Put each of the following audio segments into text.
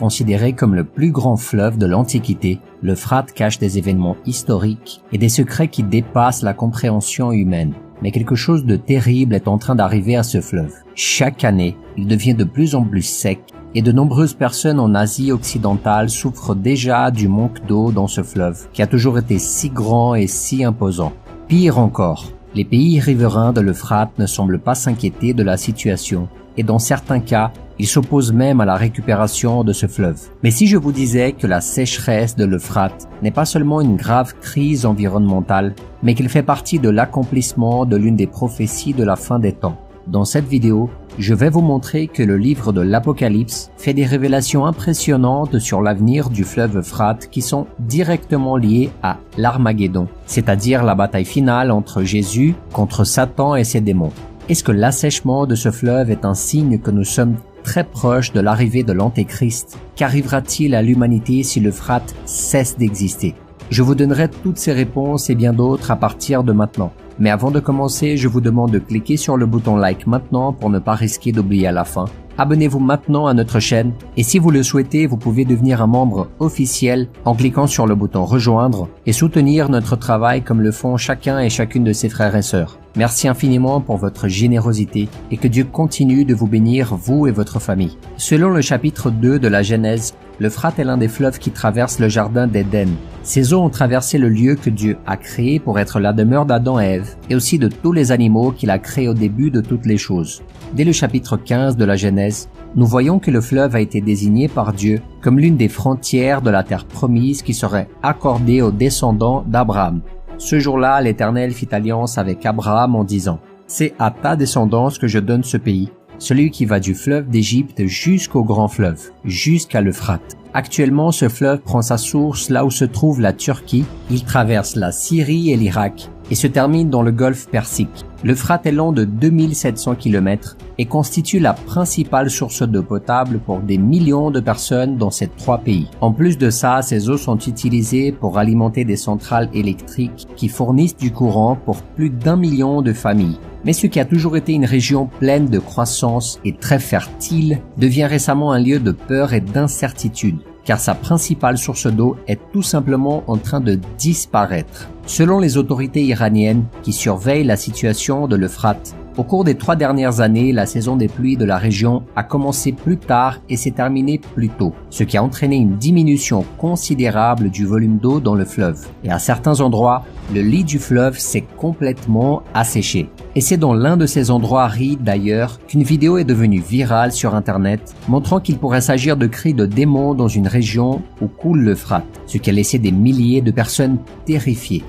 Considéré comme le plus grand fleuve de l'Antiquité, l'Euphrate cache des événements historiques et des secrets qui dépassent la compréhension humaine. Mais quelque chose de terrible est en train d'arriver à ce fleuve. Chaque année, il devient de plus en plus sec et de nombreuses personnes en Asie occidentale souffrent déjà du manque d'eau dans ce fleuve qui a toujours été si grand et si imposant. Pire encore, les pays riverains de l'Euphrate ne semblent pas s'inquiéter de la situation et dans certains cas, ils s'opposent même à la récupération de ce fleuve. Mais si je vous disais que la sécheresse de l'Euphrate n'est pas seulement une grave crise environnementale, mais qu'il fait partie de l'accomplissement de l'une des prophéties de la fin des temps. Dans cette vidéo, je vais vous montrer que le livre de l'Apocalypse fait des révélations impressionnantes sur l'avenir du fleuve Euphrate qui sont directement liées à l'Armageddon, c'est-à-dire la bataille finale entre Jésus contre Satan et ses démons. Est-ce que l'assèchement de ce fleuve est un signe que nous sommes très proches de l'arrivée de l'Antéchrist? Qu'arrivera-t-il à l'humanité si l'Euphrate cesse d'exister? Je vous donnerai toutes ces réponses et bien d'autres à partir de maintenant. Mais avant de commencer, je vous demande de cliquer sur le bouton like maintenant pour ne pas risquer d'oublier à la fin. Abonnez-vous maintenant à notre chaîne et si vous le souhaitez, vous pouvez devenir un membre officiel en cliquant sur le bouton rejoindre et soutenir notre travail comme le font chacun et chacune de ses frères et sœurs. Merci infiniment pour votre générosité et que Dieu continue de vous bénir, vous et votre famille. Selon le chapitre 2 de la Genèse, l'Euphrate est l'un des fleuves qui traversent le jardin d'Éden. Ces eaux ont traversé le lieu que Dieu a créé pour être la demeure d'Adam et Ève, et aussi de tous les animaux qu'il a créés au début de toutes les choses. Dès le chapitre 15 de la Genèse, nous voyons que le fleuve a été désigné par Dieu comme l'une des frontières de la terre promise qui serait accordée aux descendants d'Abraham. Ce jour-là, l'Éternel fit alliance avec Abraham en disant « C'est à ta descendance que je donne ce pays, celui qui va du fleuve d'Égypte jusqu'au grand fleuve, jusqu'à l'Euphrate. » Actuellement, ce fleuve prend sa source là où se trouve la Turquie, il traverse la Syrie et l'Irak et se termine dans le golfe Persique. L'Euphrate est long de 2700 km et constitue la principale source d'eau potable pour des millions de personnes dans ces trois pays. En plus de ça, ces eaux sont utilisées pour alimenter des centrales électriques qui fournissent du courant pour plus d'1 million de familles. Mais ce qui a toujours été une région pleine de croissance et très fertile devient récemment un lieu de peur et d'incertitude, car sa principale source d'eau est tout simplement en train de disparaître. Selon les autorités iraniennes qui surveillent la situation de l'Euphrate, au cours des 3 dernières années, la saison des pluies de la région a commencé plus tard et s'est terminée plus tôt, ce qui a entraîné une diminution considérable du volume d'eau dans le fleuve. Et à certains endroits, le lit du fleuve s'est complètement asséché. Et c'est dans l'un de ces endroits arides d'ailleurs qu'une vidéo est devenue virale sur internet, montrant qu'il pourrait s'agir de cris de démons dans une région où coule l'Euphrate, ce qui a laissé des milliers de personnes terrifiées.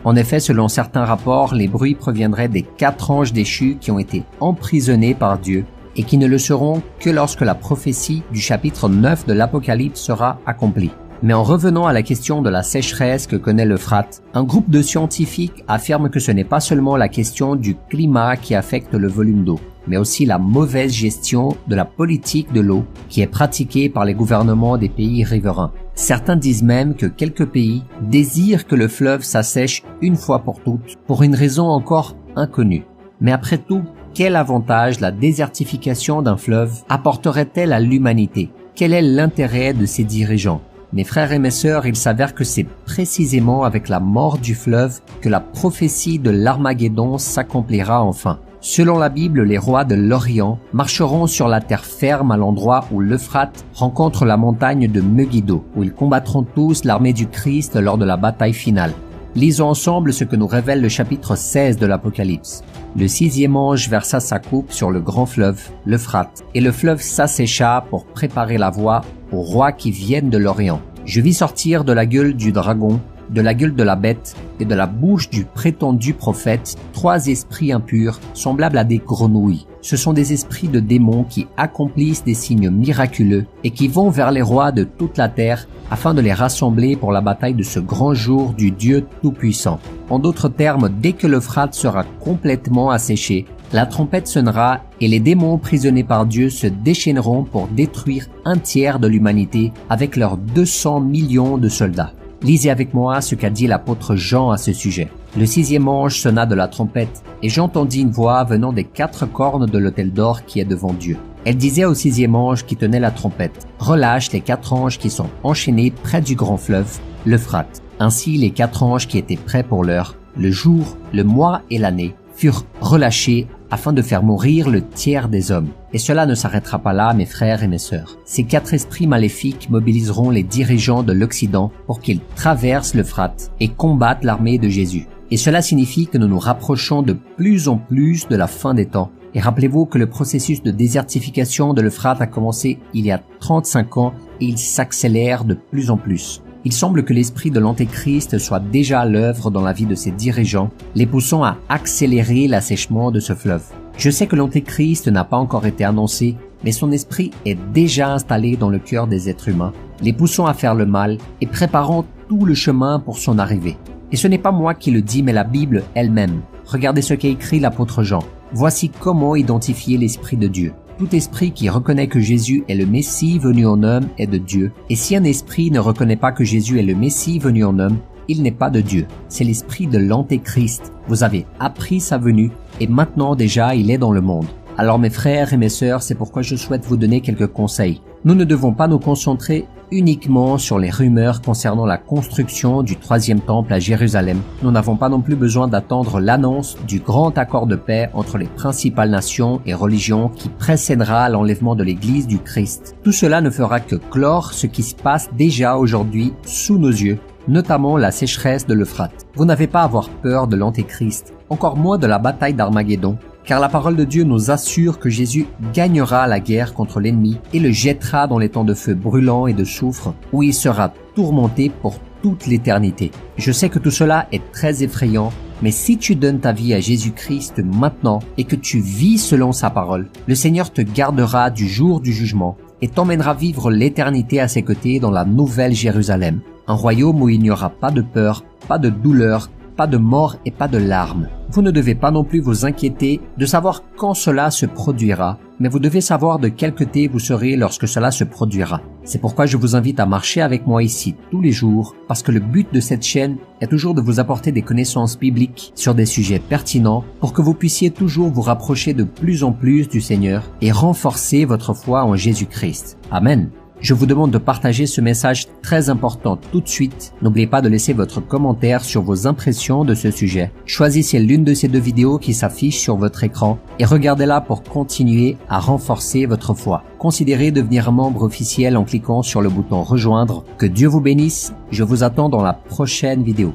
En effet, selon certains rapports, les bruits proviendraient des 4 anges déchus qui ont été emprisonnés par Dieu et qui ne le seront que lorsque la prophétie du chapitre 9 de l'Apocalypse sera accomplie. Mais en revenant à la question de la sécheresse que connaît l'Euphrate, un groupe de scientifiques affirme que ce n'est pas seulement la question du climat qui affecte le volume d'eau, mais aussi la mauvaise gestion de la politique de l'eau qui est pratiquée par les gouvernements des pays riverains. Certains disent même que quelques pays désirent que le fleuve s'assèche une fois pour toutes, pour une raison encore inconnue. Mais après tout, quel avantage la désertification d'un fleuve apporterait-elle à l'humanité? Quel est l'intérêt de ses dirigeants? Mes frères et mes sœurs, il s'avère que c'est précisément avec la mort du fleuve que la prophétie de l'Armageddon s'accomplira enfin. Selon la Bible, les rois de l'Orient marcheront sur la terre ferme à l'endroit où l'Euphrate rencontre la montagne de Megiddo, où ils combattront tous l'armée du Christ lors de la bataille finale. Lisons ensemble ce que nous révèle le chapitre 16 de l'Apocalypse. Le 6e ange versa sa coupe sur le grand fleuve, l'Euphrate, et le fleuve s'assécha pour préparer la voie aux rois qui viennent de l'Orient. Je vis sortir de la gueule du dragon, de la gueule de la bête et de la bouche du prétendu prophète 3 esprits impurs semblables à des grenouilles. Ce sont des esprits de démons qui accomplissent des signes miraculeux et qui vont vers les rois de toute la terre afin de les rassembler pour la bataille de ce grand jour du Dieu Tout-Puissant. En d'autres termes, dès que l'Euphrate sera complètement asséché, la trompette sonnera et les démons prisonnés par Dieu se déchaîneront pour détruire un tiers de l'humanité avec leurs 200 millions de soldats. Lisez avec moi ce qu'a dit l'apôtre Jean à ce sujet. Le 6e ange sonna de la trompette, et j'entendis une voix venant des 4 cornes de l'autel d'or qui est devant Dieu. Elle disait au 6e ange qui tenait la trompette, « Relâche les 4 anges qui sont enchaînés près du grand fleuve, l'Euphrate. » Ainsi les 4 anges qui étaient prêts pour l'heure, le jour, le mois et l'année, furent relâchés afin de faire mourir le tiers des hommes. Et cela ne s'arrêtera pas là, mes frères et mes sœurs. Ces 4 esprits maléfiques mobiliseront les dirigeants de l'Occident pour qu'ils traversent l'Euphrate et combattent l'armée de Jésus. Et cela signifie que nous nous rapprochons de plus en plus de la fin des temps. Et rappelez-vous que le processus de désertification de l'Euphrate a commencé il y a 35 ans et il s'accélère de plus en plus. Il semble que l'esprit de l'Antéchrist soit déjà à l'œuvre dans la vie de ses dirigeants, les poussant à accélérer l'assèchement de ce fleuve. Je sais que l'Antéchrist n'a pas encore été annoncé, mais son esprit est déjà installé dans le cœur des êtres humains, les poussant à faire le mal et préparant tout le chemin pour son arrivée. Et ce n'est pas moi qui le dis, mais la Bible elle-même. Regardez ce qu'a écrit l'apôtre Jean. Voici comment identifier l'Esprit de Dieu. Tout esprit qui reconnaît que Jésus est le Messie venu en homme est de Dieu. Et si un esprit ne reconnaît pas que Jésus est le Messie venu en homme, il n'est pas de Dieu. C'est l'esprit de l'Antéchrist. Vous avez appris sa venue et maintenant déjà il est dans le monde. Alors mes frères et mes sœurs, c'est pourquoi je souhaite vous donner quelques conseils. Nous ne devons pas nous concentrer uniquement sur les rumeurs concernant la construction du 3e temple à Jérusalem. Nous n'avons pas non plus besoin d'attendre l'annonce du grand accord de paix entre les principales nations et religions qui précédera l'enlèvement de l'Église du Christ. Tout cela ne fera que clore ce qui se passe déjà aujourd'hui sous nos yeux, notamment la sécheresse de l'Euphrate. Vous n'avez pas à avoir peur de l'Antéchrist, encore moins de la bataille d'Armageddon, car la parole de Dieu nous assure que Jésus gagnera la guerre contre l'ennemi et le jettera dans les temps de feu brûlant et de soufre, où il sera tourmenté pour toute l'éternité. Je sais que tout cela est très effrayant, mais si tu donnes ta vie à Jésus-Christ maintenant et que tu vis selon sa parole, le Seigneur te gardera du jour du jugement et t'emmènera vivre l'éternité à ses côtés dans la nouvelle Jérusalem, un royaume où il n'y aura pas de peur, pas de douleur, pas de mort et pas de larmes. Vous ne devez pas non plus vous inquiéter de savoir quand cela se produira, mais vous devez savoir de quel côté vous serez lorsque cela se produira. C'est pourquoi je vous invite à marcher avec moi ici tous les jours, parce que le but de cette chaîne est toujours de vous apporter des connaissances bibliques sur des sujets pertinents pour que vous puissiez toujours vous rapprocher de plus en plus du Seigneur et renforcer votre foi en Jésus-Christ. Amen. Je vous demande de partager ce message très important tout de suite. N'oubliez pas de laisser votre commentaire sur vos impressions de ce sujet. Choisissez l'une de ces 2 vidéos qui s'affichent sur votre écran et regardez-la pour continuer à renforcer votre foi. Considérez devenir un membre officiel en cliquant sur le bouton rejoindre. Que Dieu vous bénisse. Je vous attends dans la prochaine vidéo.